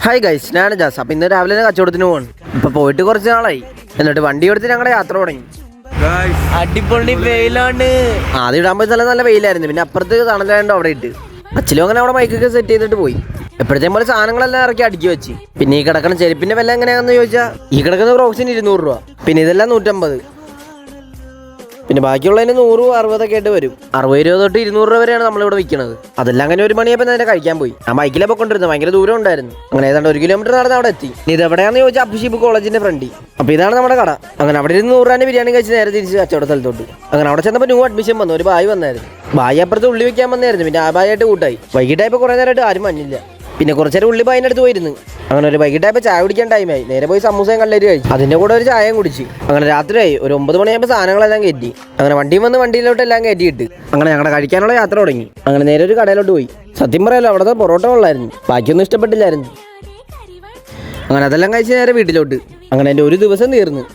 Hi guys, ഞാൻ jazz. അപ്പം ഇന്ന് രാവിലെ കച്ചവടത്തിന് പോകണം. ഇപ്പം പോയിട്ട് കുറച്ച് നാളായി. എന്നിട്ട് വണ്ടി എടുത്ത് ഞങ്ങളുടെ യാത്ര തുടങ്ങി. അടിപൊളി വെയിലാണ്. ആദ്യം ഇടാൻ പോയ സ്ഥലം നല്ല വെയിലായിരുന്നു. പിന്നെ അപ്പുറത്ത് തണലായതുകൊണ്ട് അവിടെ ഇട്ട് അച്ഛനും അങ്ങനെ അവിടെ ബൈക്കൊക്കെ സെറ്റ് ചെയ്തിട്ട് പോയി. എപ്പോഴത്തേക്കും പോലെ സാധനങ്ങളെല്ലാം ഇറക്കി അടുക്കി വെച്ച്. പിന്നെ ഈ കിടക്കുന്ന ചെരുപ്പിന്റെ വില എങ്ങനെയാണെന്ന് ചോദിച്ചാൽ ഈ കിടക്കുന്ന ക്രോക്സിന് 200 രൂപ, പിന്നെ ഇതെല്ലാം 150. പിന്നെ ബാക്കിയുള്ളതിന് 100, 60 ഒക്കെ ആയിട്ട് വരും. 60 രൂപ തൊട്ട് 200 രൂപ വരെയാണ് നമ്മളിവിടെ വിൽക്കുന്നത്. അതെല്ലാം അങ്ങനെ 1 മണിയപ്പോൾ തന്നെ കഴിക്കാൻ പോയി. ആ ബൈക്കിലെ പോയിക്കൊണ്ടിരുന്നത് ഭയങ്കര ദൂരം ഉണ്ടായിരുന്നു. അങ്ങനെ ഏതാണ്ട് 1 കിലോമീറ്റർ നടന്ന് അവിടെ എത്തി. ഇത് എവിടെയാണെന്ന് ചോദിച്ചാൽ അബ്ഷിബ് കോളേജിന്റെ ഫ്രണ്ട്. അപ്പോൾ ഇതാണ് നമ്മുടെ കട. അങ്ങനെ അവിടെ 100 രൂപ ബിരിയാണി കഴിച്ച് നേരെ തിരിച്ച് കച്ചവട സ്ഥലത്തോട്ട്. അങ്ങനെ അവിടെ ചെന്നപ്പോൾ ന്യൂ അഡ്മിഷൻ വന്നു. ഒരു ബായ് വന്നായിരുന്നു. ബായി അപ്പുറത്ത് ഉള്ളി വെക്കാൻ വന്നായിരുന്നു. പിന്നെ ആ ബായായിട്ട് കൂട്ടായി. വൈകിട്ടായപ്പോൾ കുറേ നേരമായിട്ട് ആരും മഞ്ഞില്ല. പിന്നെ കുറച്ച് നേരം ഉള്ളി ബായിൻ്റെ അടുത്ത് പോയിരുന്നു. അങ്ങനെ ഒരു വൈകിട്ടായപ്പോൾ ചായ കുടിക്കാൻ ടൈമായി. നേരെ പോയി സമൂസയും കല്ലേരി കഴിച്ചു. അതിൻ്റെ കൂടെ ഒരു ചായയും കുടിച്ച്. അങ്ങനെ രാത്രിയായി. ഒരു 9 മണിയാകുമ്പോൾ സാധനങ്ങളെല്ലാം കയറ്റി. അങ്ങനെ വണ്ടിയും വന്ന് വണ്ടിയിലോട്ട് എല്ലാം കയറ്റിയിട്ട് അങ്ങനെ ഞങ്ങളുടെ കഴിക്കാനുള്ള യാത്ര തുടങ്ങി. അങ്ങനെ നേരെ ഒരു കടയിലോട്ട് പോയി. സത്യം പറയാലോ, അവിടുത്തെ പൊറോട്ട ഉള്ളായിരുന്നു. ബാക്കിയൊന്നും ഇഷ്ടപ്പെട്ടില്ലായിരുന്നു. അങ്ങനെ അതെല്ലാം കഴിച്ച് നേരെ വീട്ടിലോട്ട്. അങ്ങനെ എൻ്റെ ഒരു ദിവസം തീർന്നു.